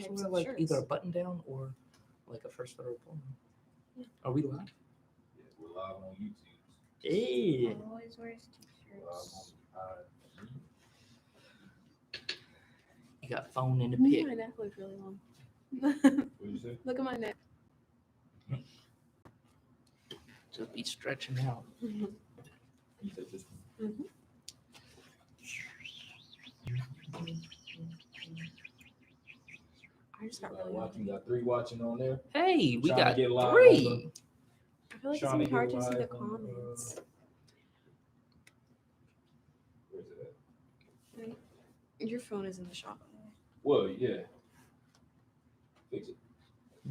supposed to types wear of like shirts. either a button down or like a first or a pull? Yeah. Are we live? Yeah, we're live on YouTube. Hey. Always wears We're live t-shirts. on You got phone in the My pic. neck looks really long. What did you say? Look at my neck. Just be stretching out. You said this one. Mhm. I just got really Watching, hungry. got 3 watching on there. Hey, we Trying to got get live on 3. I feel like it's Trying gonna to be hard get to see the live on, comments. Where's it at? Your phone is in the shop. Well, yeah. Fix it.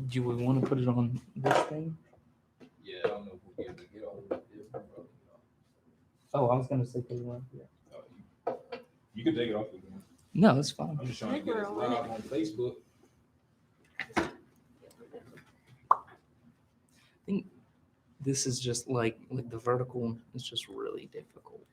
Do we want to put it on this thing? Yeah, I don't know if we'll be able to get all of it. Oh, I was gonna say put it on here. You can take it off if you want. No, that's fine. I'm just trying to think get we're us on live on Facebook. I think this is just like the vertical is just really difficult.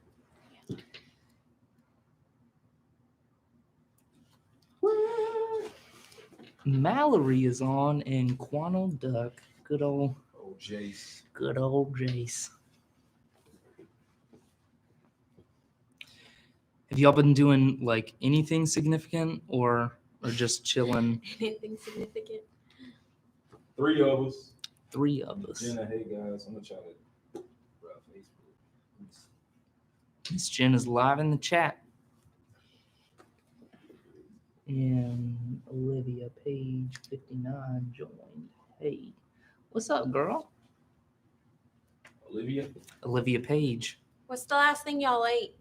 Mallory is on and Quano Duck. Good old Oh, Jace. Jace. Have y'all been doing like anything significant or just chilling? Anything significant? 3 of us. 3 of us. Jenna, hey guys, I'm gonna try to Facebook. Miss Jen is live in the chat. And Olivia, page 59, joined. Hey, what's up, girl? Olivia. Olivia Page. What's the last thing y'all ate?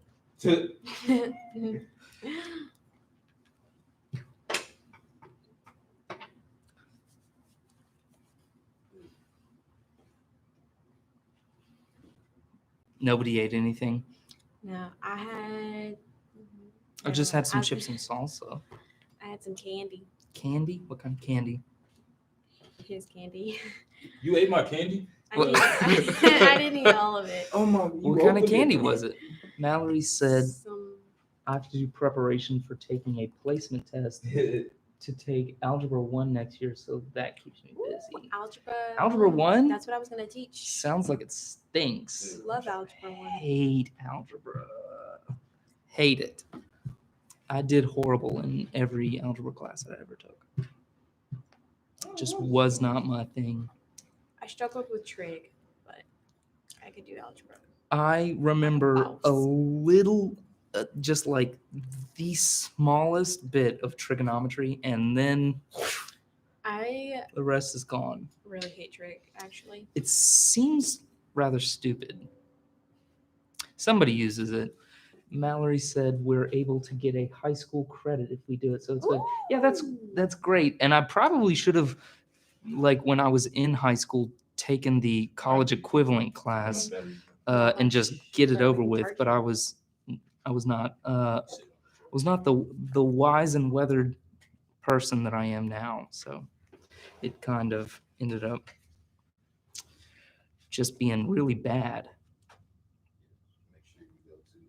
Nobody ate anything. No, I had. I just had some I- chips and salsa. I had some candy. Candy? What kind of candy? Here's candy. You ate my candy? I didn't eat all of it. Oh my! What kind of candy was it? Mallory said, Some, I have to do preparation for taking a placement test to take Algebra 1 next year, so that keeps me busy. algebra. Algebra 1? That's what I was gonna teach. Sounds like it stinks. Love algebra 1. Hate algebra. Hate it. I did horrible in every algebra class that I ever took. Just was not my thing. I struggled with trig, but I could do algebra. I remember a little, just like the smallest bit of trigonometry, and then I the rest is gone. really hate trig, actually. It seems rather stupid. Somebody uses it. Mallory said we're able to get a high school credit if we do it, so it's good. Yeah, that's great. And I probably should have, like when I was in high school, taken the college equivalent class and just get it over with. But I was not the wise and weathered person that I am now. So it kind of ended up just being really bad.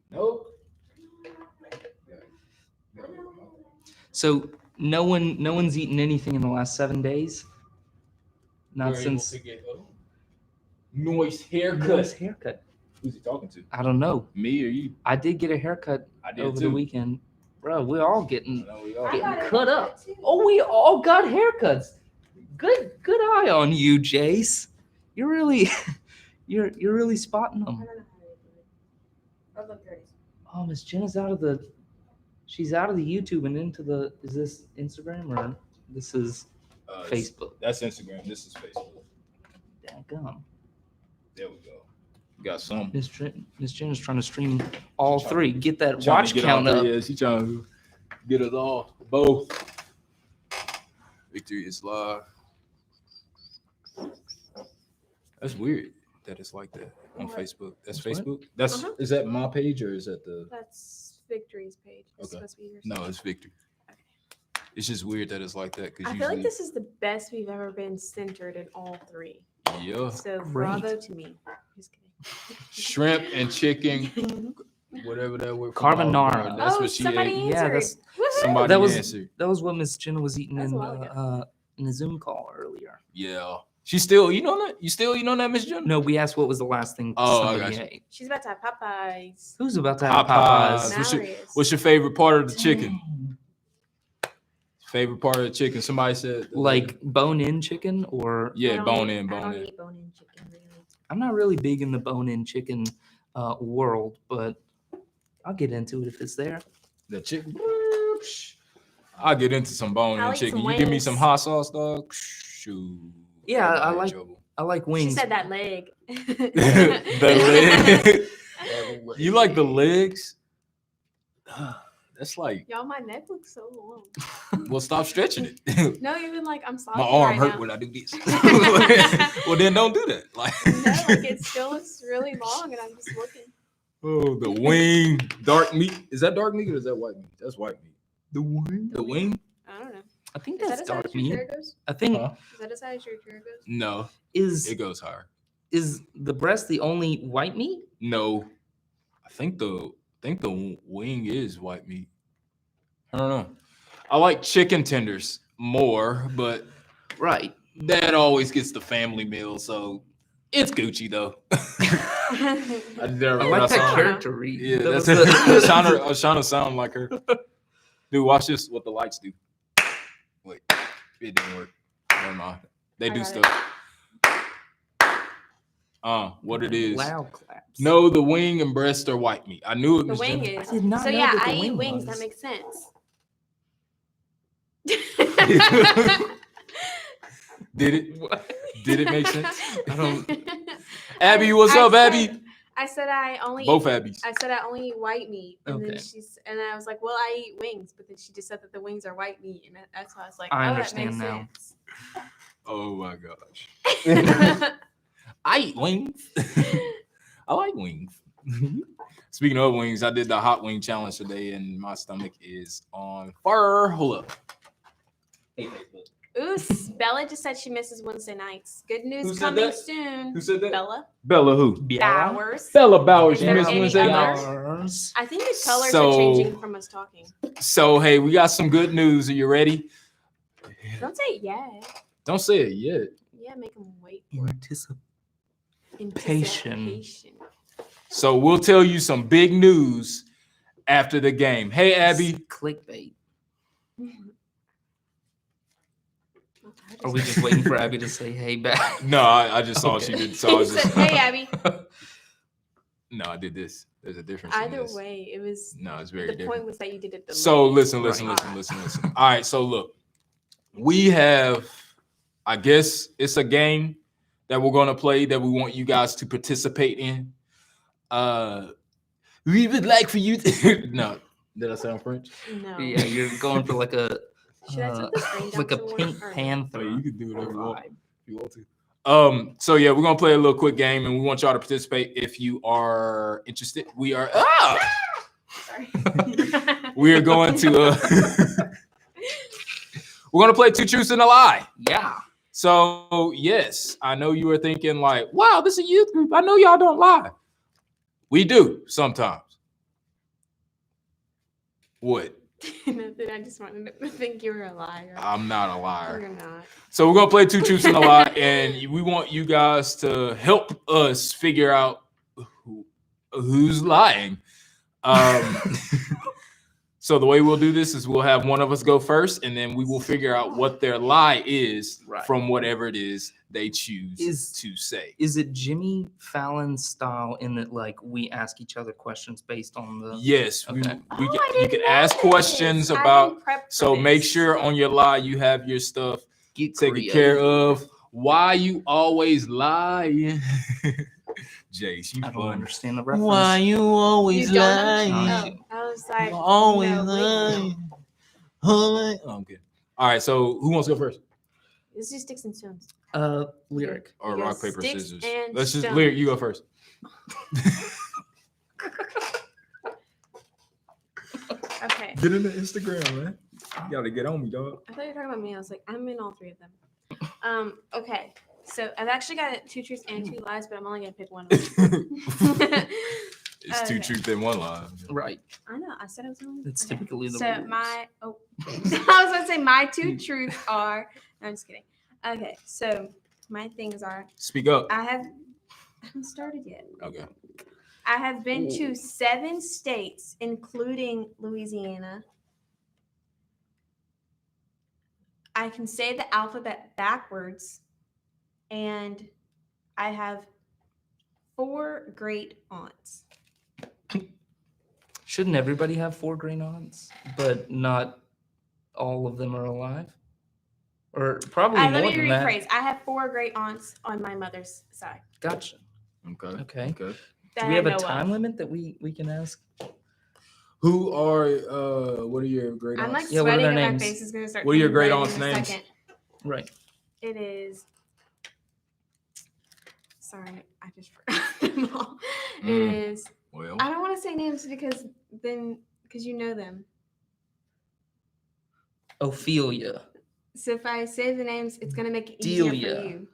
Nope. So no one's eaten anything in the last 7 days. Not since Noise haircut. Nice haircut. Who's he talking to? I don't know. Me or you? I did get a haircut I did over too. the weekend. Bro, we're all I getting know we all. cut up. Oh, we all got haircuts. Good eye on you, Jace. You're really you're really spotting I them. don't know how to do it. Oh, Miss Jenna's she's out of the YouTube and into the, is this Instagram or this is Facebook? That's Instagram. This is Facebook. Daggum. There we go. Got some. Miss Jenna's trying to stream all She's 3. Get that Trying watch to get count all up. three. Yeah, she trying to get us all both. Victory is live. That's weird that it's like that on What? Facebook. That's What? Facebook. That's Uh-huh. Is that my page or is that the? That's Victory's page. It's Okay. supposed to be yours. No, it's Victory. Okay. It's just weird that it's like that I because feel usually, like this is the best we've ever been centered in all 3. yeah, So Great. bravo to me. Just kidding. shrimp and chicken. whatever that word. Carbonara. That's oh, what she somebody ate. Yeah, answered. that's- Woohoo! Somebody That was answered. what Miss Jenna was eating That's in a while in a Zoom call earlier. Yeah. She still eating on that? You still eating on that, Miss Jenna? No, we asked what was the last thing Oh, I somebody got you. ate. She's about to have Popeyes. Who's about to have Popeyes. Popeyes? Mallory is. What's your favorite part of the chicken? Dang. Favorite part of the chicken? Somebody said Like bone-in chicken, or yeah, I don't bone eat- in, I bone don't in. eat bone-in chicken, really. I'm not really big in the bone-in chicken world, but I'll get into it if it's there. The chicken. I'll get into some bone I in like chicken. some You give me wings. some hot sauce, dog. Shoot. Yeah, I Everybody in like- trouble. I like She wings. said that leg. The leg. You like the legs? That's like, Y'all, my neck looks so long. well, stop stretching it. No, even like I'm sorry. My arm right hurt now. when I do this. Well, then don't do that. Like, No, like it still looks really long, and I'm just looking. oh, the wing, dark meat. Is that dark meat or is that white meat? That's white meat. The wing? The wing? I don't know. I think Is that's that as high dark as your meat. chair goes? I think Huh? Is that as high as your chair goes? No, is it goes higher. is the breast the only white meat? No, I think the wing is white meat. I don't know. I like chicken tenders more, but Right. that always gets the family meal, so it's Gucci though. I never I like that saw her. character read. Yeah, That that's was it. the- I was trying to sound like her. Dude, watch this. What the lights do? Wait, it didn't work. Never mind. They I do got stuff. What it is? Loud claps. No, the wing and breast are white meat. I knew it The was. wing Jenna. is. I did not So know yeah, that the I eat wing wings. was. That makes sense. Did it? What? Did it make sense? I don't. Abby, what's up, Abby? I said I only Both eat, Abbies. I said I only eat white meat, and then Okay. and I was like, well, I eat wings, but then she just said that the wings are white meat, and that's why I was like, I oh, understand that now. makes Oh my gosh. sense. I eat wings. I like wings. Speaking of wings, I did the hot wing challenge today, and my stomach is on fire. Hold up. Hey, Facebook. Oos, Bella just said she misses Wednesday nights. Good news Who said coming that? soon. Who said that? Bella Bella who? Bowers. Bella Bowers. Is You there missed any Wednesday other? night? Bowers. I think the colors So- are changing from us talking. So, hey, we got some good news. Are you ready? Don't say yeah. Don't say it yet. Yeah, make them wait for it. Anticipation. Anticipation. So, we'll tell you some big news after the game. Hey, Abby. Clickbait. I Are we just waiting for Abby to say hey back? No, I just saw Okay. she did. So I was He said, just. hey, Abby. No, I did this. There's a difference. in Either this. way, it was No, it's very the different. point was that you did it. So delayed. listen. Right. All right. So look, we have, I guess it's a game that we're going to play that we want you guys to participate in. We would like for you to. No, did I sound French? No. Yeah, you're going for like a Should I put this rain down like a somewhere, Pink or no? Panther. Oh, you can do whatever you want. vibe. If you want to. So yeah, we're gonna play a little quick game, and we want y'all to participate if you are interested. We are. Sorry. We are going to. We're gonna play two truths and a lie. Yeah. So yes, I know you were thinking like, "Wow, this is a youth group. I know y'all don't lie." We do sometimes. What? Nothing. I just wanted to think you were a liar. I'm not a liar. You're not. So we're gonna play two truths and a lie, and we want you guys to help us figure out who's lying. So the way we'll do this is we'll have one of us go first, and then we will figure out what their lie is Right. from whatever it is they choose Is- to say. Is it Jimmy Fallon style in that like we ask each other questions based on the Yes, Okay. we Oh, I can, you didn't can know ask this. questions I've been about. prepped for So make this. sure on your lie you have your stuff get taken creative? care of. Why you always lying? Jace, you I don't fun. understand the reference. Why you always You don't lying? know? Oh, I was like, You always no, wait. lying. Alright. Oh, okay. All right. So who wants to go first? Let's do sticks and stones. Lyric. Or You go rock paper sticks scissors? and Let's just stones. lyric. You go first. Okay. Get in the Instagram, man. You gotta get on me, dog. I thought you were talking about me. I was like, I'm in all three of them. Okay. So I've actually got two truths and two lies, but I'm only gonna pick one of them. It's two Okay. truth and one lie. Right. I know. I said it was wrong. That's Okay. typically the So rules. I was gonna say my two truths are. No, I'm just kidding. Okay, so my things are. Speak up. I haven't started yet. Okay. I have been to 7 states, including Louisiana. I can say the alphabet backwards, and I have 4 great aunts. Shouldn't everybody have 4 great aunts, but not all of them are alive? Or probably Let more me than that. rephrase. I have 4 great aunts on my mother's side. Gotcha. Okay. Okay. Okay. That Do we I have a know time of. limit that we can ask? Who are what are your great I'm aunts? like Yeah, what are sweating their and my names? face is gonna start. What are your turning great red aunts' in a names? second. Right. It is. Sorry, I just forgot them all. It is. Well, I don't want to say names because you know them. Ophelia. So if I say the names, it's gonna make it easier Delia. for you.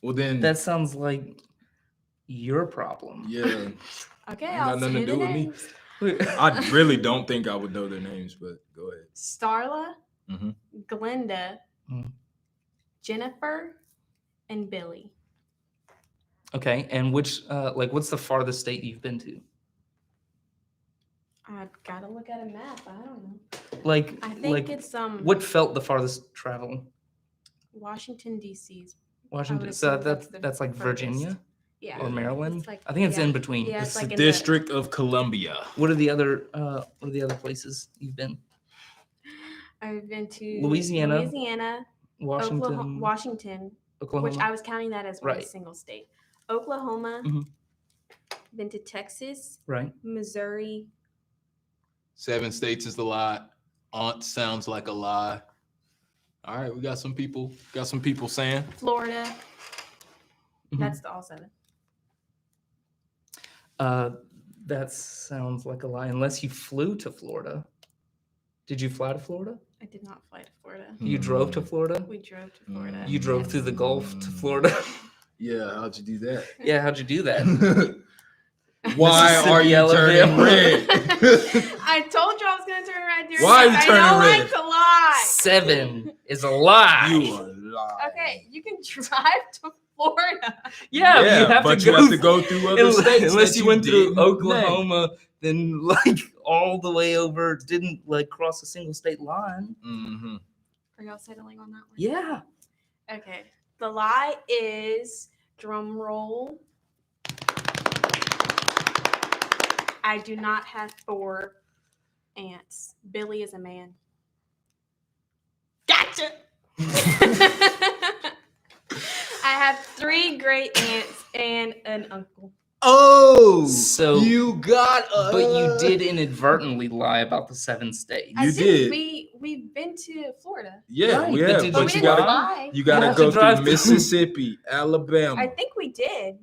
well then. That sounds like your problem. Yeah. Okay, Ain't got I'll nothing say to the do with me. names. I really don't think I would know their names, but go ahead. Starla, Mhm. Glenda, Mm. Jennifer, and Billy. Okay, and which what's the farthest state you've been to? I've got to look at a map. I don't know. Like I think like it's what felt the farthest travel? Washington D.C.'s. Washington. So assume that's the that's like furthest. Virginia Yeah. or Maryland. It's like- I think it's yeah. in between. Yeah, It's it's like the in the- District of Columbia. What are the other places you've been? I've been to Louisiana, Washington, Washington, Oklahoma. which I was counting that as one Right. single state. Oklahoma. Mhm. Been to Texas, Right. Missouri. 7 states is the lie. Aunt sounds like a lie. All right, we got some people. Saying Florida. Mhm. That's all 7. That sounds like a lie. Unless you flew to Florida. Did you fly to Florida? I did not fly to Florida. You drove to Florida? We drove to Florida. You drove Yes. through the Gulf to Florida? Yeah, how'd you do that? Yeah, how'd you do that? Why are you Mississippi, turning Alabama. red? I told you I was going to turn red. During Why are you this. turning I don't red? like to lie. 7 is a lie. You are lying. Okay, you can drive to Florida. Yeah, but you have but to you go have to go through other states unless that you went through didn't name. Oklahoma, then like all the way over, didn't like cross a single state line. Mm-hmm. Are y'all settling on that one? Yeah. Okay. The lie is, drum roll, I do not have 4 aunts. Billy is a man. Gotcha. I have 3 great aunts and an uncle. Oh, So you got but you did inadvertently lie about the 7 states. You did. We've been to Florida. Yeah, Right, we but have. did But But we you didn't gotta fly. you gotta have to go drive through through- Mississippi, Alabama. I think we did.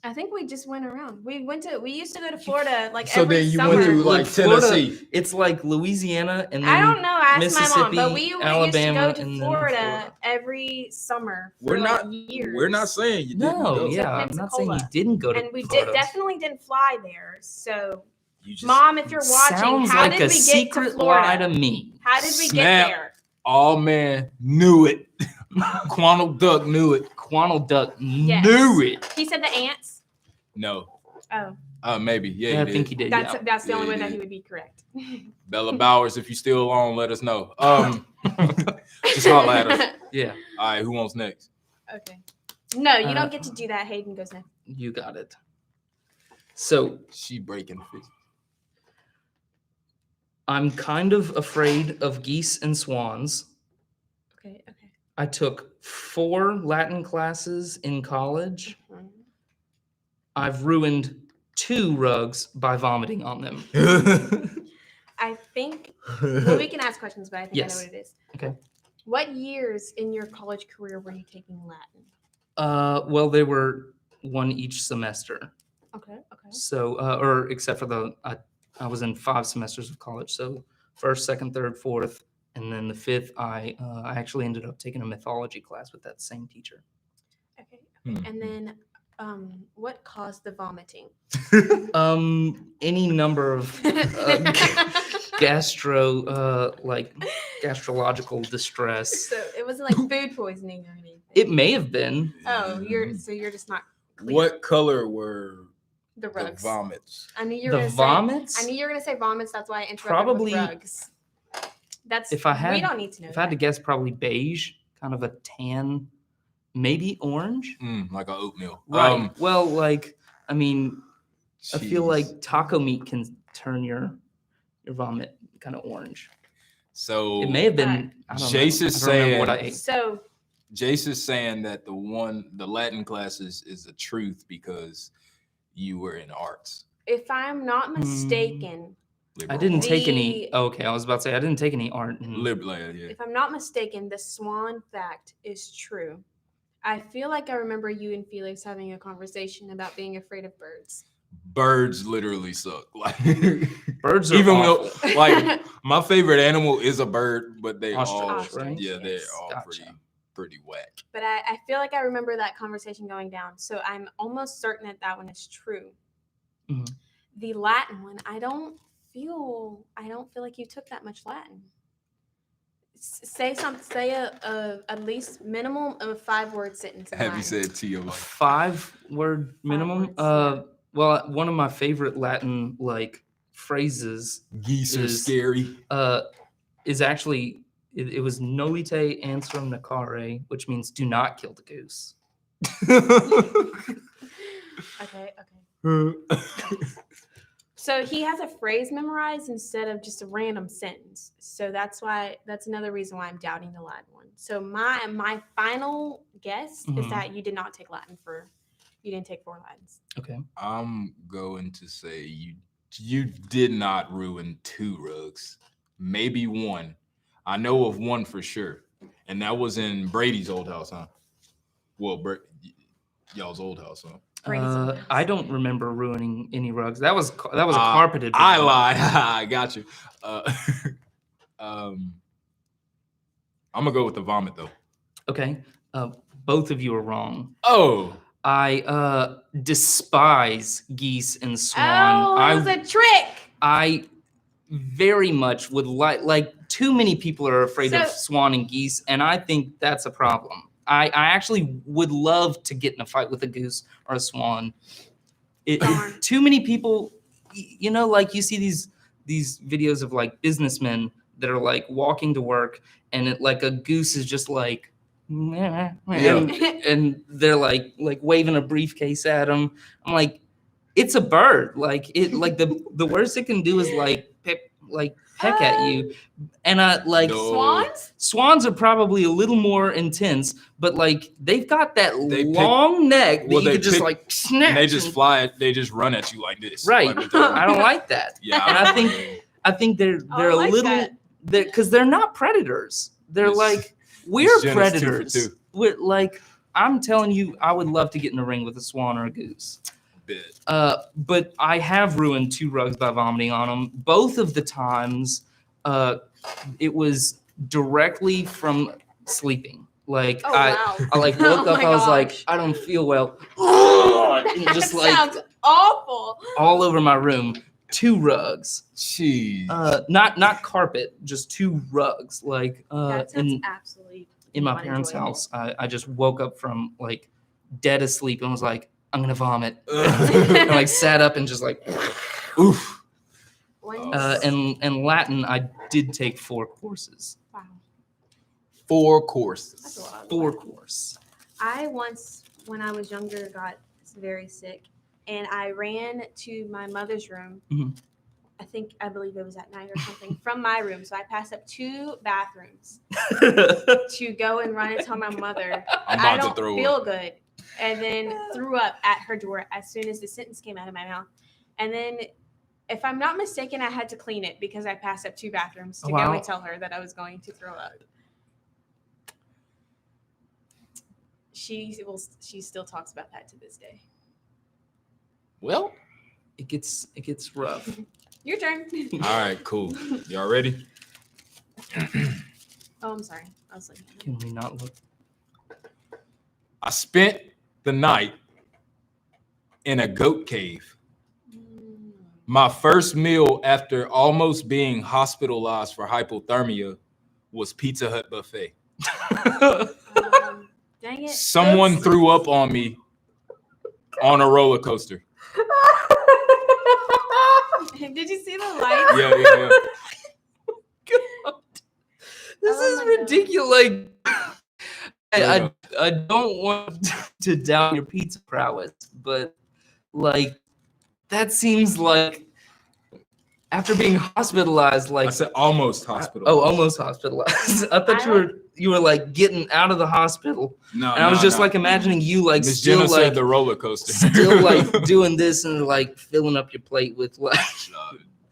I think we just went around. We used to go to Florida like So every then you summer. went through Look, like Florida- Tennessee. It's like Louisiana and then I don't know. I asked my mom, but Mississippi, we Alabama, used to go and to then Florida, Florida. every summer for We're like not- years. We're not saying you didn't No, go. yeah, I'm not saying you Pensacola. didn't go to And we Florida. definitely didn't fly there. So, You just Mom, if you're watching, Sounds how like did a we get to secret Florida? lie to me. How did we Snap. get there? Oh man, knew it. Quantal Duck knew it. Quantal Duck Yes. knew it. He said the ants. No. Oh, Maybe. Yeah, Yeah, I he think did. he did. that's Yeah. that's the Yeah, only he way that did. he would be correct. Bella Bowers, if you're still on, let us know. Just holla at us. Yeah, All right, who wants next? Okay. No, you Uh, don't get to do that. Hayden goes next. you got it. So She breaking fist. I'm kind of afraid of geese and swans. Okay. Okay. I took 4 Latin classes in college. Mhm. I've ruined 2 rugs by vomiting on them. I think. Well, we can ask questions, but I think I Yes. know what it is. Okay. What years in your college career were you taking Latin? Well, they were 1 each semester. Okay. Okay. So, or except for I was in 5 semesters of college. So, 1st, 2nd, 3rd, 4th, and then the 5th, I actually ended up taking a mythology class with that same teacher. Okay. Hmm. And then What caused the vomiting? Any number of gastrological distress. So it wasn't like food poisoning or anything. It may have been. Oh, you're just not clear. What color were The the rugs. vomits? I knew you were The gonna vomits? say. I knew you were gonna say vomits. That's why I interrupted Probably- with rugs. That's If I had- we don't need to know. If I had to that. guess, probably beige, kind of a tan, maybe orange. Like a oatmeal. Right. Well, like, I mean, I feel Jeez. like taco meat can turn your vomit kind of orange. So It may have been. Alright. I don't Jace know. is I don't remember what I saying- ate. So Jace is saying that the Latin classes is the truth because you were in arts. if I'm not Hmm. mistaken, I didn't take any. The- Okay, I was about to say I didn't take any art. Liberal, yeah. if I'm not mistaken, the swan fact is true. I feel like I remember you and Felix having a conversation about being afraid of birds. Birds literally suck. Like Birds are even awful. though, like, my favorite animal is a bird, but they Ostrich, all right? yeah, they're Yes. all Gotcha. pretty whack. But I feel like I remember that conversation going down. So I'm almost certain that that one is true. Mhm. The Latin one, I don't feel like you took that much Latin. Say at least minimum of a 5-word sentence. in Have you Latin. said to your A life? 5-word minimum. words, yeah. Well, one of my favorite Latin phrases Geese are is- scary. is actually it was nolite ansrum nacare, which means do not kill the goose. Okay. So he has a phrase memorized instead of just a random sentence. So that's another reason why I'm doubting the Latin one. So my final guess is Mhm. that you did not take Latin you didn't take 4 Latins. Okay. I'm going to say you did not ruin 2 rugs, maybe 1. I know of 1 for sure, and that was in Brady's old house, huh? Well, y'all's old house, huh? Brady's old house. I don't remember ruining any rugs. That was a carpeted. I rug. lied. I got you. I'm gonna go with the vomit though. Okay. Both of you are wrong. Oh, I despise geese and swan. Oh, it was a trick. I very much would like too many people are afraid of So- swan and geese, and I think that's a problem. I actually would love to get in a fight with a goose or a swan. Darn. Too many people, like you see these videos of like businessmen that are like walking to work, and a goose is just like, Yeah. and they're like waving a briefcase at them. I'm like, it's a bird. Like the worst it can do is peck at you. And No. Swans? swans are probably a little more intense, but they've got that They pick- long neck that well, you they could just pick- snatch. and they just and- fly. They just run at you like this. Right. Like with their- I don't like that. yeah, And I think they're I a like little that. because they're not predators. They're It's- like we're it's Jenna's 2 for predators. 2. We're I'm telling you, I would love to get in a ring with a swan or a goose. Bit. But I have ruined 2 rugs by vomiting on them. Both of the times, it was directly from sleeping. Oh, I wow. woke Oh up, my I was like, gosh. I don't feel well. And That just sounds awful. all over my room. 2 rugs. Jeez. Not carpet, just 2 rugs. That sounds in absolutely my not parents' enjoyable. house, I just woke up from dead asleep and was like, I'm gonna vomit. Ugh. And sat up and just Oof. Once- and Latin, I did take 4 courses. wow. 4 That's a courses. lot. 4 course. I once, when I was younger, got very sick, and I ran to my mother's room. Mhm. I believe it was at night or something, from my room. So I passed up 2 bathrooms to go and run and tell my mother I'm I about don't to throw feel up. good, and then threw up at her door as soon as the sentence came out of my mouth. And then, if I'm not mistaken, I had to clean it because I passed up 2 bathrooms to go Wow. and tell her that I was going to throw up. She still talks about that to this day. Well, it gets rough. Your turn. all right, cool. Y'all ready? Oh, I'm sorry. I was looking at it. Can we not look? I spent the night in a goat cave. Mm. My first meal after almost being hospitalized for hypothermia was Pizza Hut buffet. Dang it. Someone Oops. threw up on me on a roller coaster. Did you see the lights? Yeah. God. This Oh is my God. ridiculous. Yeah. I don't want to down your pizza prowess, but like that seems like after being hospitalized, I like said almost hospitalized. oh, almost hospitalized. I thought you were like getting out of the hospital, No, and I was no, just no. like imagining you like Miss still Jenna said like the roller coaster. still like doing this and like filling up your plate with like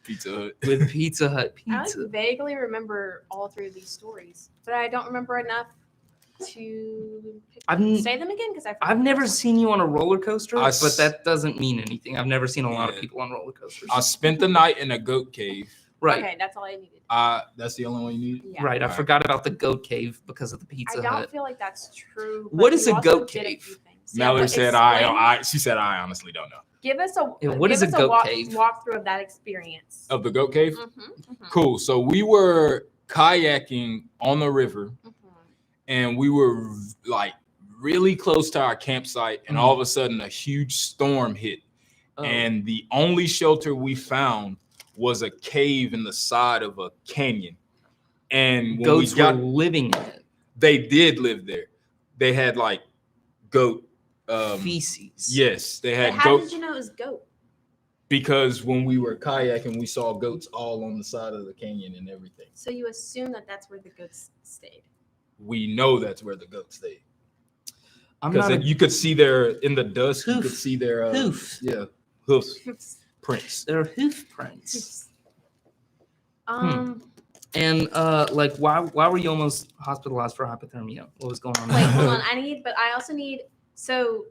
Pizza Hut. with Pizza Hut I pizza. like vaguely remember all three of these stories, but I don't remember enough to say them again because I've never seen you on a roller coaster, I but that doesn't mean anything. I've never seen a lot of Yeah. people on roller coasters. I spent the night in a goat cave. Right, Okay, that's all I needed. That's the only one you need? Yeah. right. I Alright. forgot about the goat cave because of the I Pizza don't Hut. feel like that's true. What but is you a also goat did cave? few things. Yeah, Mallory but said explain- she said I honestly don't know. Give us a Yeah, what is give a us goat cave? walkthrough of that experience. Of the goat cave? Mhm. Cool. So we were kayaking on the river and we were like really close to our campsite and all of a sudden a huge storm hit. Oh. And the only shelter we found was a cave in the side of a canyon. And when goats we got, were living in it. they did live there. They had like goat Feces. yes, they But had how goat did you know it was goat? because when we were kayaking, we saw goats all on the side of the canyon and everything. So you assume that that's where the goats stayed. We know that's where the goats stayed. I'm not Because a you could see their in the dust. You could Hoof. see their hoof. Yeah, hoofs prints. They're hoof prints. And like, why were you almost hospitalized for hypothermia? What was going on? Wait, hold on. I also need so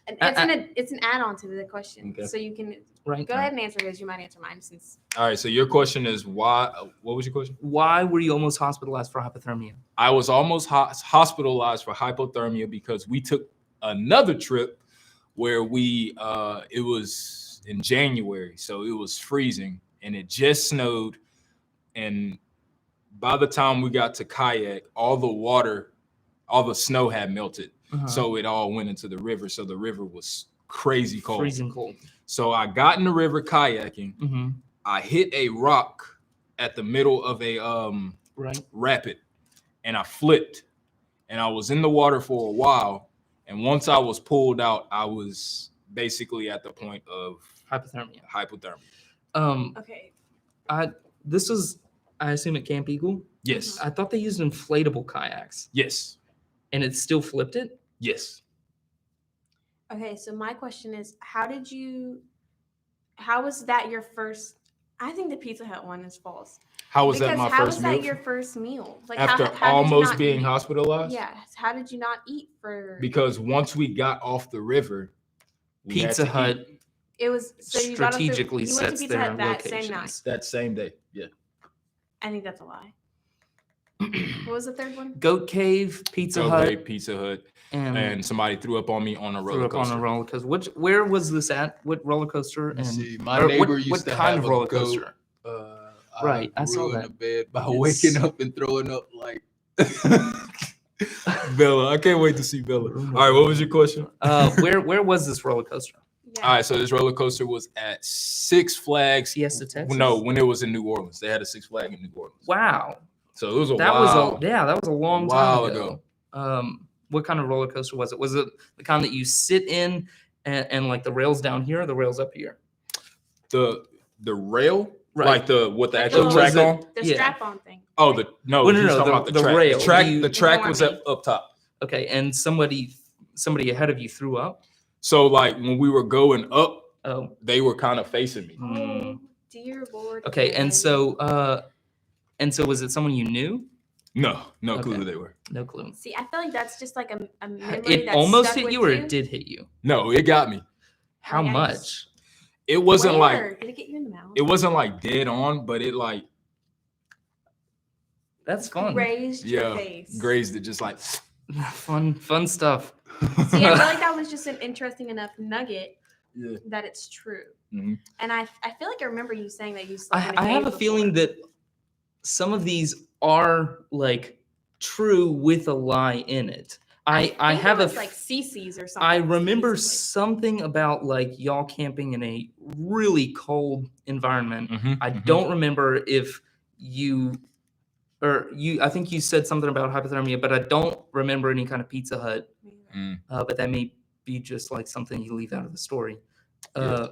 it's an add-on to the question. Okay. So you can Right. go ahead and answer this. You might answer mine since All right. So your question is why? What was your question? Why were you almost hospitalized for hypothermia? I was almost hospitalized for hypothermia because we took another trip where we it was in January, so it was freezing and it just snowed, and by the time we got to kayak, all the snow had melted. So it all went into the river. So the river was crazy cold. Freezing cold. So I got in the river kayaking. Mm-hmm. I hit a rock at the middle of a Right. rapid and I flipped and I was in the water for a while. And once I was pulled out, I was basically at the point of Hypothermia. okay. This was, I assume, at Camp Eagle. Yes. I thought they used inflatable kayaks, Yes. and it still flipped it. Yes. Okay, so my question is, how was that your first? I think the Pizza Hut one is false. How was Because that my how first was meal? that your first meal? Like After how did you almost not being eat? hospitalized? Yes. How did you not eat for? Because once we got off the river, we had Pizza to Hut eat It was so you got off the- strategically you went to sets Pizza their Hut that same night. locations. that same day. Yeah. I think that's a lie. What was the third one? Goat Cave, Pizza So Hut, they Pizza Hut, and somebody threw up on me on a threw roller up on coaster. a roller coaster. Where was this at? What roller coaster? Let's And see, my or neighbor what, used what to kind have of a roller goat. coaster? Right, I saw grew in that. the bed by It's- waking up and throwing up like. Bella, I can't wait to see Bella. All right, what was your question? Where was this roller coaster? All right, so this roller coaster was at Six Flags. Fiesta, Texas. No, when it was in New Orleans, they had a Six Flag in New Orleans. Wow, So it was a that while. that was a long while time ago. What kind of roller coaster was it? Was it the kind that you sit in and like the rails down here, or the rails up here? The rail, Right. like the what the Like actual the track little- on. The Yeah. strap-on thing. Oh, the no, Well, no, he's no, talking the- about the the track. rail. The track, You- the track was Warming. up top. Okay, and somebody ahead of you threw up. So like when we were going up, Oh, they were kind of facing me. Oh, dear Lord. okay. And Karen. so was it someone you knew? No clue Okay. who they were. No clue. See, I feel like that's just like a memory It that's almost stuck hit with you, or it did hit you. No, it got me. How Yikes. much? It wasn't Where? like Did it get you in the mouth? it wasn't like dead on, but it like That's fun. Grazed your yeah face. grazed it just like. Fun stuff. See, I feel like that was just an interesting enough nugget Yeah. that it's true. Mhm. And I feel like I remember you saying that you slept in a I have cave a feeling before. that some of these are like true with a lie in it. I think have it a was like CC's or something. I remember specifically. something about like y'all camping in a really cold environment. Mhm, I mhm. don't remember if I think you said something about hypothermia, but I don't remember any kind of Pizza Hut. Mm. But that may be just like something you leave out of the story. Yeah.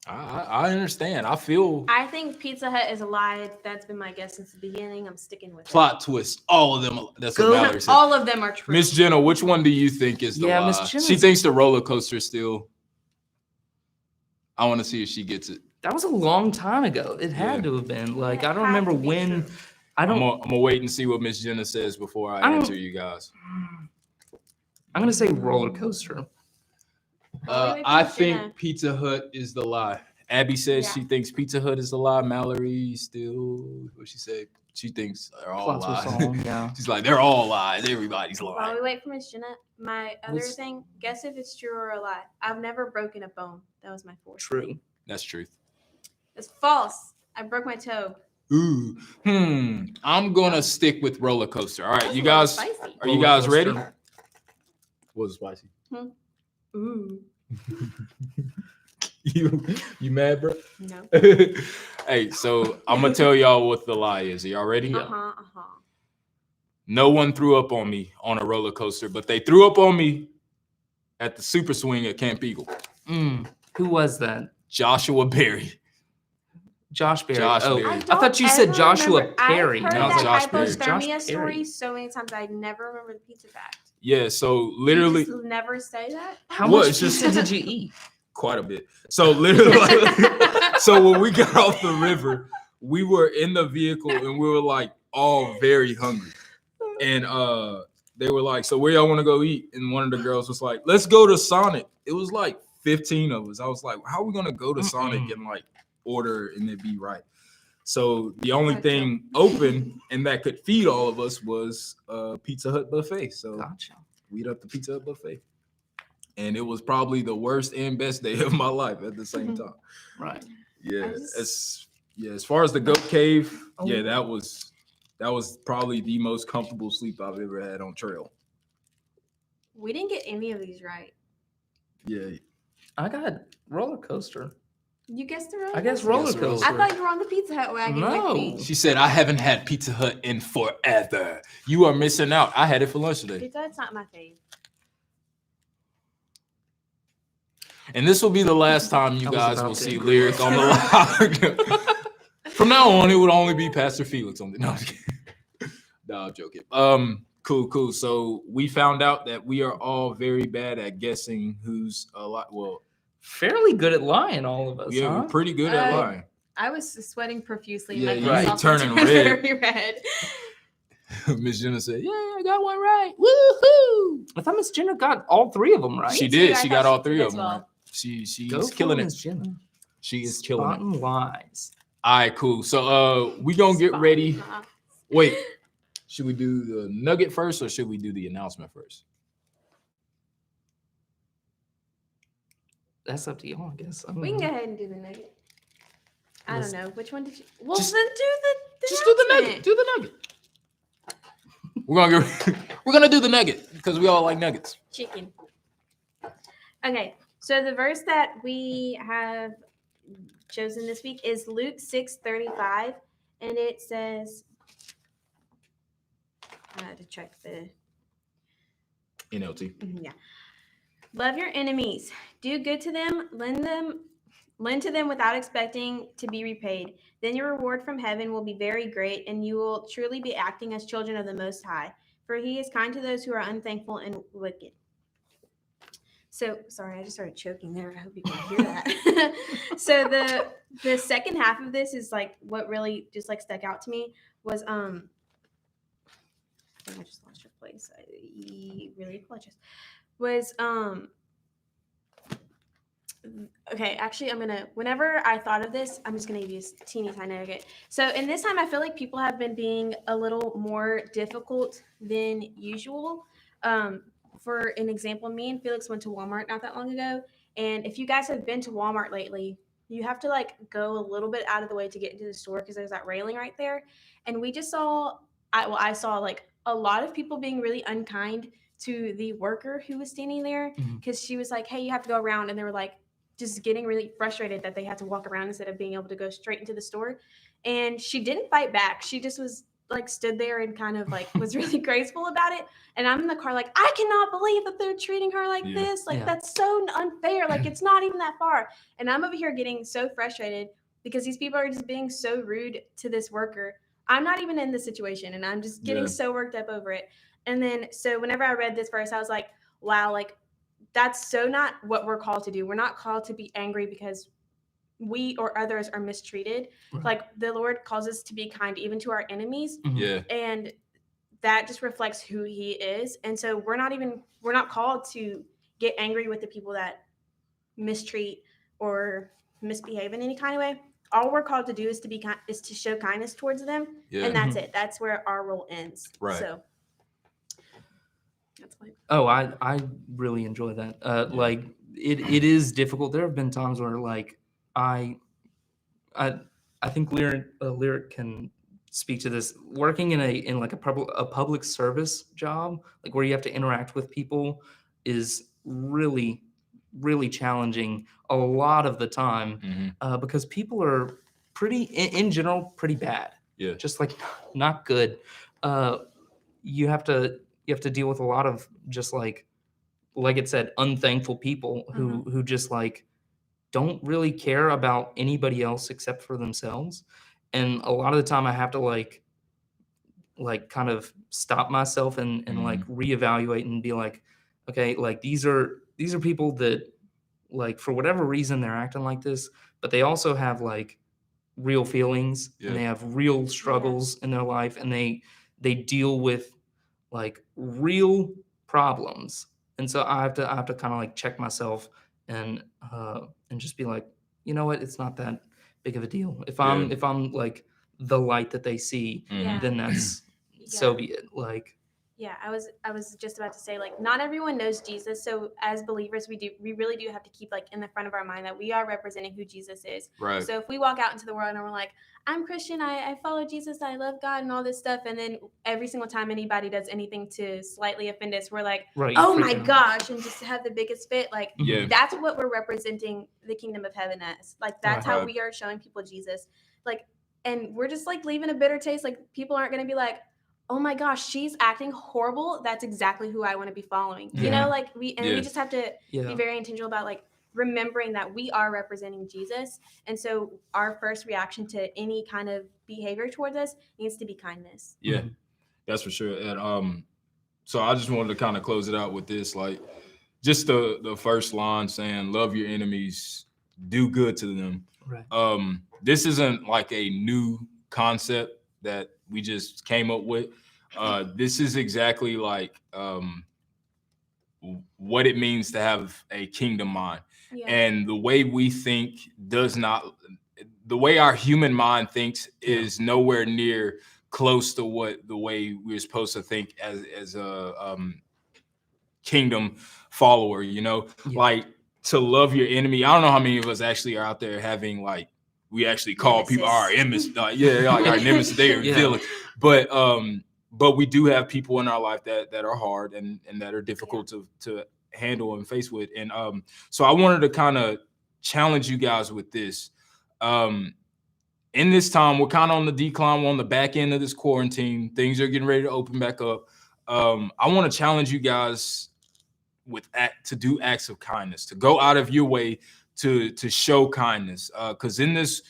I understand. I feel I think Pizza Hut is a lie. That's been my guess since the beginning. I'm sticking with plot twist. All of them. That's what Go- Valerie it. said. All of them are true. Miss Jenna, which one do you think is the Yeah, lie? Miss She Jenna's- thinks the roller coaster still. I want to see if she gets it. That was a long time ago. It had Yeah. to have been. Like, It I don't had remember to be when. true. I I'm don't. gonna wait and see what Miss Jenna says before I I don't- answer you guys. I'm gonna say roller coaster. While we wait for I Miss Jenna. think Pizza Hut is the lie. Abby says Yeah. she thinks Pizza Hut is the lie. Mallory still, what she said? She thinks they're all Plot twist lies. all, yeah. She's like, they're all lies. Everybody's While lying. we wait for Miss Jenna, my other What's- thing, guess if it's true or a lie. I've never broken a bone. That was my fourth. True. That's truth. It's false. I broke my toe. Ooh. I'm gonna stick with roller coaster. All right, That's you a little guys. spicy. Are you Roller guys ready? coaster. Was spicy? Ooh. You mad, bro? No. Hey, so I'm gonna tell y'all what the lie is. Are y'all ready? Uh huh. Uh huh. No one threw up on me on a roller coaster, but they threw up on me at the Super Swing at Camp Eagle. Who was that? Joshua Berry. Josh Berry. Josh oh, Berry. I thought you said Joshua Perry. I've heard No, that Josh Perry. hypothermia Josh story Perry. so many times. I never remember the pizza fact. Yeah, so You literally just never say that. How What? much It's just- pizza did you eat? quite a bit. So literally, so when we got off the river, we were in the vehicle and we were like all very hungry. And they were like, so where y'all want to go eat? And one of the girls was like, let's go to Sonic. It was like 15 of us. I was like, how are we gonna go to Sonic and like order and it be right? So the only Gotcha. thing open and that could feed all of us was Pizza Hut buffet. So Gotcha. we ate up the Pizza Hut buffet. And it was probably the worst and best day of my life at the same time. Right. Yeah, just- as far as the goat cave, yeah, Oh. that was probably the most comfortable sleep I've ever had on trail. We didn't get any of these right. Yeah, I got roller coaster. You guessed the roller I guess coaster? roller Yes, roller coaster. I thought you were on the Pizza Hut wagon No. with me. she said I haven't had Pizza Hut in forever. You are missing out. I had it for lunch today, Pizza Hut's not my fave. and this will be the last time you I was guys about will to see agree. Lyric on the live. From now on, it would only be Pastor Felix on the. No, I'm just kidding. No, I'm joking. Cool. So we found out that we are all very bad at guessing who's a lot. Well, Fairly good at lying, all of us. yeah, huh? we're pretty good at Uh, lying. I was sweating profusely. Yeah, and you my ain't face also turning turned red. very red. Miss Jenna said, "Yeah, I got one right. Woohoo!" I thought Miss Jenna got all three of them right. She Me too, did. I She thought got she all did three as of them. well. Right. She's Go killing for it. Miss Jenna. She is killing it. Spotting lies. All right, cool. So we gonna get Spot. ready. Uh-uh. Wait, should we do the nugget first or should we do the announcement first? That's up to y'all, I guess. I don't We can know. go ahead and do the nugget. I Let's- don't know. Which one did you? Well, Just- then do the Just do the nugget. announcement. Do the nugget. We're gonna do the nugget because we all like nuggets. Chicken. Okay, so the verse that we have chosen this week is Luke 6:35, and it says, I had to check the, NLT. yeah. Love your enemies. Do good to them. Lend to them without expecting to be repaid. Then your reward from heaven will be very great, and you will truly be acting as children of the Most High. For he is kind to those who are unthankful and wicked. So sorry, I just started choking there. I hope you can hear that. So the second half of this is like what really just like stuck out to me was I think I just lost your place. I really apologize. Was okay, actually whenever I thought of this, I'm just gonna give you a teeny tiny nugget. So in this time I feel like people have been being a little more difficult than usual. For an example, me and Felix went to Walmart not that long ago, And if you guys have been to Walmart lately, you have to like go a little bit out of the way to get into the store because there's that railing right there. And we just saw, I saw like a lot of people being really unkind to the worker who was standing there because she was like, hey, you have to go around. And they were like, just getting really frustrated that they had to walk around instead of being able to go straight into the store. And she didn't fight back. She just was like stood there and kind of like was really graceful about it. And I'm in the car like, I cannot believe that they're treating her like this. Like that's so unfair. Like it's not even that far. And I'm over here getting so frustrated because these people are just being so rude to this worker. I'm not even in this situation and I'm just getting so worked up over it. And then so whenever I read this verse, I was like, wow, like that's so not what we're called to do. We're not called to be angry because we or others are mistreated. Right. Like the Lord calls us to be kind even to our enemies. Yeah. And that just reflects who he is. And so we're not called to get angry with the people that mistreat or misbehave in any kind of way. All we're called to do is to be kind, is to show kindness towards them. Yeah. And that's it. That's where our role ends. Right. So that's like, Oh, I really enjoy that. Like it is difficult. There have been times where like I think lyric can speak to this. Working in like a public service job, like where you have to interact with people, is really challenging a lot of the time because people are pretty in general pretty bad. Yeah. Just like not good. You have to deal with a lot of just like it said, unthankful people who just like don't really care about anybody else except for themselves. And a lot of the time I have to like kind of stop myself and like reevaluate and be like, okay, like these are people that like for whatever reason they're acting like this, but they also have like real feelings and they have real struggles in their life, and they deal with like real problems. And so I have to kind of like check myself and just be like, you know what, it's not that big of a deal. If I'm like the light that they see, then that's so be it. Like yeah, I was just about to say, like, not everyone knows Jesus. So as believers, we really do have to keep like in the front of our mind that we are representing who Jesus is. Right. So if we walk out into the world and we're like, I'm Christian, I follow Jesus, I love God and all this stuff, and then every single time anybody does anything to slightly offend us, we're like, oh my gosh, and just have the biggest fit. Like that's what we're representing the kingdom of heaven as. Like that's how we are showing people Jesus. Like, and we're just like leaving a bitter taste. Like people aren't gonna be like, oh my gosh, she's acting horrible. That's exactly who I want to be following. You know, like we just have to be very intentional about like remembering that we are representing Jesus. And so our first reaction to any kind of behavior towards us needs to be kindness. Yeah, that's for sure. And so I just wanted to kind of close it out with this, like just the first line saying, love your enemies, do good to them. Right. This isn't like a new concept that we just came up with. This is exactly like what it means to have a kingdom mind. And the way we think the way our human mind thinks is nowhere near close to what the way we're supposed to think as a kingdom follower, you know, like to love your enemy. I don't know how many of us actually are out there having like, we actually call people our enemies, like our nemesis. They are villain, but we do have people in our life that are hard and that are difficult to handle and face with. And so I wanted to kind of challenge you guys with this. In this time, we're kind of on the decline. We're on the back end of this quarantine. Things are getting ready to open back up. I want to challenge you guys to do acts of kindness, to go out of your way to show kindness, because in this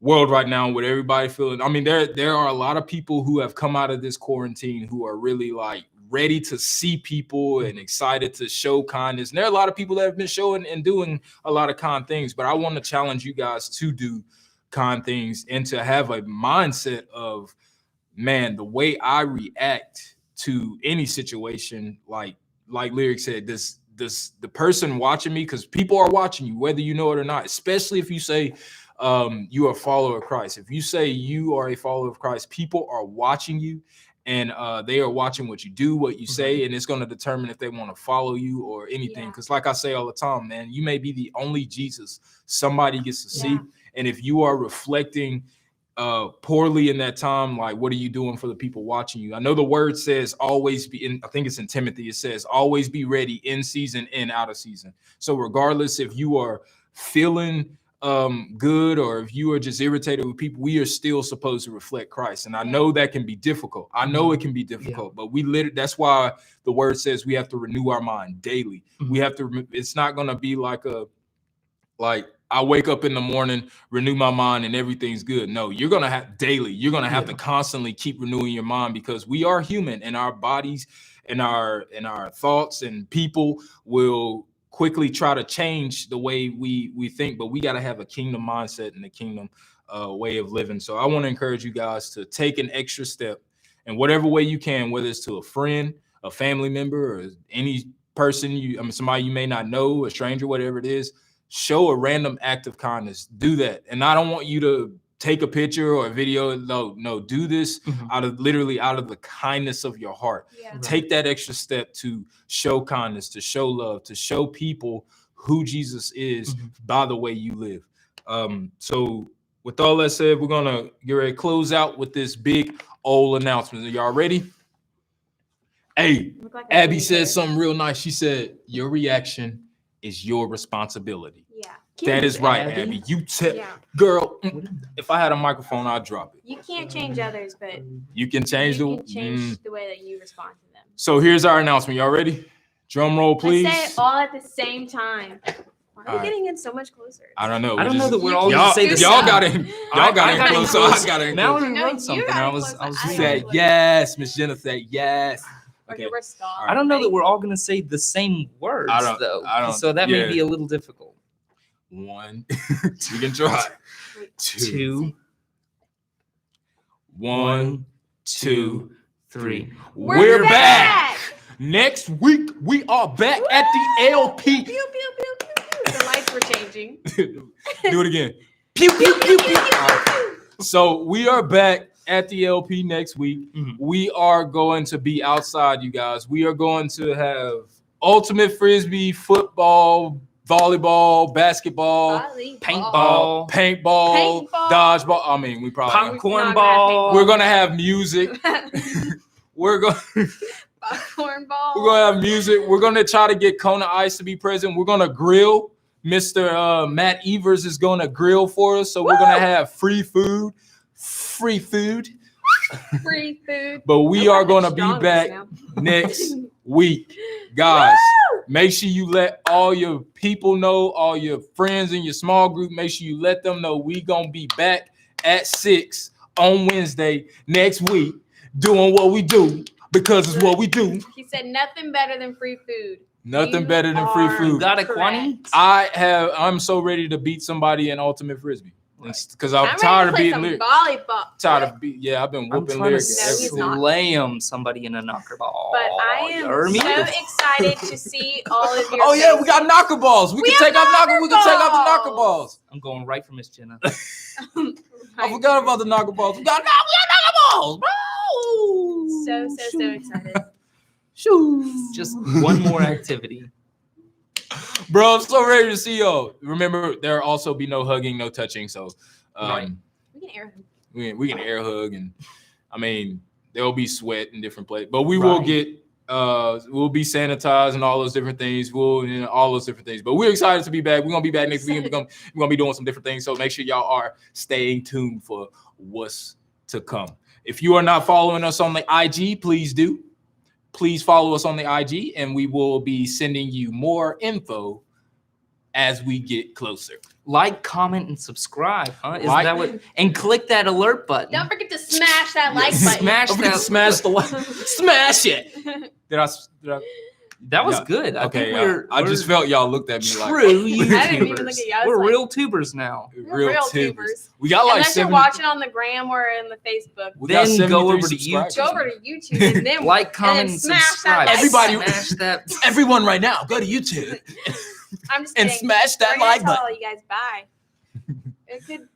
world right now with everybody feeling, I mean, there are a lot of people who have come out of this quarantine who are really like ready to see people and excited to show kindness. And there are a lot of people that have been showing and doing a lot of kind things, but I want to challenge you guys to do kind things and to have a mindset of, man, the way I react to any situation, like Lyric said, this the person watching me, because people are watching you, whether you know it or not, especially if you say you are a follower of Christ. If you say you are a follower of Christ, people are watching you and they are watching what you do, what you say, and it's going to determine if they want to follow you or anything. Yeah. Because like I say all the time, man, you may be the only Jesus somebody gets to see. Yeah. And if you are reflecting poorly in that time, like, what are you doing for the people watching you? I know the word says always be in, I think it's in Timothy, it says always be ready in season and out of season. So regardless if you are feeling good or if you are just irritated with people, we are still supposed to reflect Christ. And I know that can be difficult. I know it can be difficult, but we literally, that's why the word says we have to renew our mind daily. We have to, it's not going to be like I wake up in the morning, renew my mind, and everything's good. No, you're going to have daily. You're going to have to constantly keep renewing your mind, because we are human, and our bodies and our thoughts and people will quickly try to change the way we think, but we got to have a kingdom mindset and a kingdom way of living. So I want to encourage you guys to take an extra step in whatever way you can, whether it's to a friend, a family member, or any person somebody you may not know, a stranger, whatever it is. Show a random act of kindness. Do that. And I don't want you to take a picture or a video. No, do this out of the kindness of your heart. Yeah. Take that extra step to show kindness, to show love, to show people who Jesus is by the way you live. So with all that said, we're gonna get ready to close out with this big old announcement. Are y'all ready? Hey, Abby said something real nice. She said, your reaction is your responsibility. Yeah. That is right, Abby. You girl, if I had a microphone, I'd drop it. You can't change others, but you can change the way that you respond to them. So here's our announcement. Y'all ready? Drum roll, please. Let's say it all at the same time. Why are we getting in so much closer? I don't know. I don't know that we're all y'all, gonna say this. Y'all got in close, so I got in close. Mallory wrote something. I was said yes. Miss Jenna said yes. Okay, we're stopped. I don't know that we're all going to say the same words, though. So that may be a little difficult. One. You can try. Two. 1, 2, 3. We're back. Next week, we are back at the LP. Pew, pew, pew, pew, pew. The lights were changing. Do it again. Pew, pew, pew, pew. Right. So we are back at the LP next week. We are going to be outside, you guys. We are going to have ultimate frisbee, football, volleyball, basketball, paintball, dodgeball. I mean, we probably popcorn ball. We're gonna have music. We're going popcorn ball. We're gonna have music. We're gonna try to get Kona Ice to be present. We're gonna grill. Mr. Matt Evers is gonna grill for us, so we're gonna have free food. But we are going to be back next week, guys. Make sure you let all your people know, all your friends in your small group. Make sure you let them know we going to be back at 6 on Wednesday next week doing what we do, because it's what we do. He said nothing better than free food. Nothing better than free food. Got a Quani? I'm so ready to beat somebody in ultimate frisbee. Because I'm tired of being lyric. I've been whooping lyrics. Slam somebody in a knocker ball. But I am so excited to see all of your. Oh yeah, we got knocker balls. We can take out the knocker balls. I'm going right for Miss Jenna. I forgot about the knocker balls. We got knocker balls, bro. So excited. Just one more activity. Bro, I'm so ready to see y'all. Remember, there'll also be no hugging, no touching. So we can air hug. We can air hug, and I mean there'll be sweat in different places. But we will get we'll be sanitized and all those different things. All those different things. But we're excited to be back. We're gonna be back next week. We're gonna be doing some different things. So make sure y'all are staying tuned for what's to come. If you are not following us on the IG, please do. Please follow us on the IG, and we will be sending you more info as we get closer. Like, comment, and subscribe, huh? Isn't that what? And click that alert button. Don't forget to smash that like button. Smash the like. Smash it. Did I? That was good. Okay, I just felt y'all looked at me like true YouTubers. I didn't even look at y'all. We're real tubers now. Real tubers. We got like unless you're watching on the gram or in the Facebook. Then go over to YouTube. Go over to YouTube and then like, comment, and subscribe. Everybody, smash that. Everyone, right now, go to YouTube. I'm just and kidding. Smash that like button. You guys, bye. It could.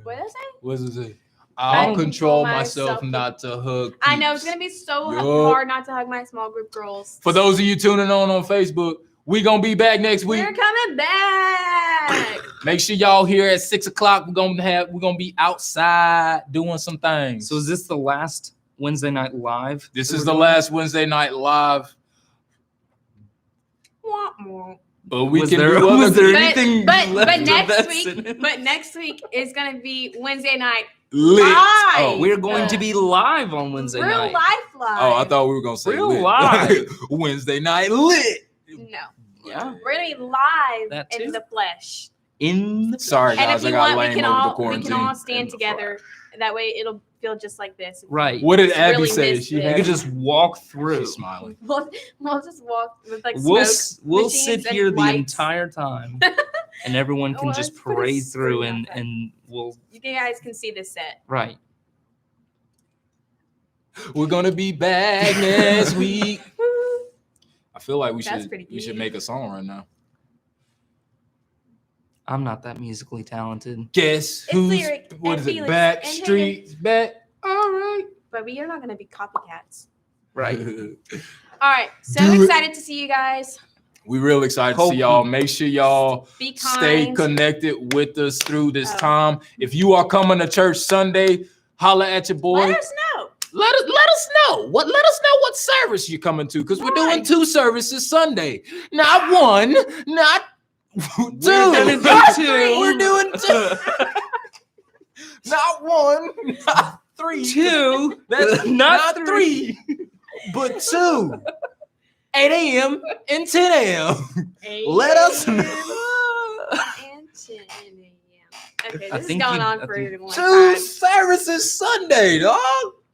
What did I say? What does it say? I'll control control myself myself to- not to hug. I know it's peeps. gonna be so Yup. hard not to hug my small group girls. For those of you tuning on Facebook, we gonna be back next week. We're coming back. Make sure y'all here at 6 o'clock. We're gonna be outside doing some things. So is this the last Wednesday night live? This that is we're the doing? last Wednesday night live. Wah, wah. But we Was can there, do other was there But- anything but left of next that week, sentence? but next week is gonna be Wednesday night. lit. Live. Oh, We're going to be live on Wednesday Real night. life live. oh, I thought we were gonna say Real lit. live. Wednesday night lit. No, Yeah. we're gonna be live That in too. the flesh. In the Sorry, And guys, if I you got want, we lame can over the all quarantine. stand And the together. That way, it'll feel just like this. right. What did Just Abby really say? missed She it. You had could just walk through. She's smiling. We'll just walk with like We'll smoke we'll machines sit and here the lights. entire time, and everyone can Oh, just let's put a parade through, screen and up there. and we'll You guys can see this set. right. We're gonna be back next week. I feel like we That's should pretty we should good. make a song right now. I'm not that musically talented. Guess It's who's lyric what and is it? Felix Back and streets back. All right. But we are not going to be copycats. Right. All right. So Do it. excited to see you guys. We real excited to Hope see y'all. you- Make sure y'all Be stay kind. connected with us through this Oh. time. If you are coming to church Sunday, holla at your boy. Let us know. Let us know. Let us know what service you're coming to, because we're doing Right. 2 services Sunday. Not one, not 2. gonna do not 2. 3. We're doing 2. Not 1, not 3. 2. That's not not 3, but 2. 8 a.m. and 10 a.m. Let us know. And 10 a.m. Okay, I this is think going you- on I for think- a long 2 time. services Sunday, dog.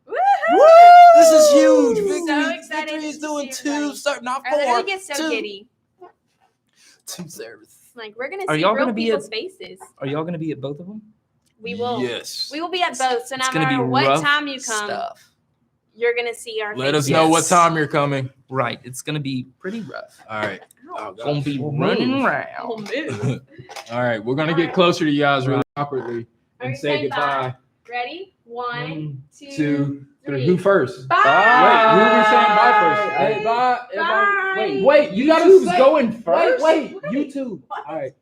Woohoo! Woo! This is huge. So Victory, excited Victory's to doing see 2, everybody. not I 4. literally get so 2. giddy. 2 services. Like we're gonna Are see y'all real gonna be people's faces. Are y'all gonna be at both of them? We will. Yes. We will be at both. So no It's gonna be matter what rough time you come, Stuff. you're gonna see our Let us faces. know what Yes. time you're coming. Right. It's gonna be pretty rough. All right. Ow. Gonna be We'll running move. Oh, around. move. All right. We're gonna All get right. closer to you guys really awkwardly Are and we say saying goodbye. Ready? 1, 2, 2, 3. 3. Who first? Bye. Wait, who are we saying bye first? Hey, bye. Bye. Everybody. Wait, you gotta YouTube's say. going first? Wait, Wait. YouTube. All right.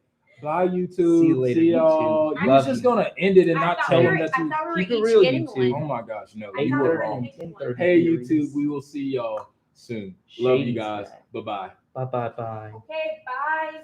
Bye, YouTube. See you later, See y'all. YouTube. You Love was just you. gonna end it and I not thought tell we them were- that you. I thought we were Keep it each real, getting YouTube. Oh one. my gosh, no, I you thought were we were wrong. getting one. 10:30 Hey, theories. YouTube, we will see y'all soon. Love you guys. Bye bye. Bye bye bye. Okay, bye.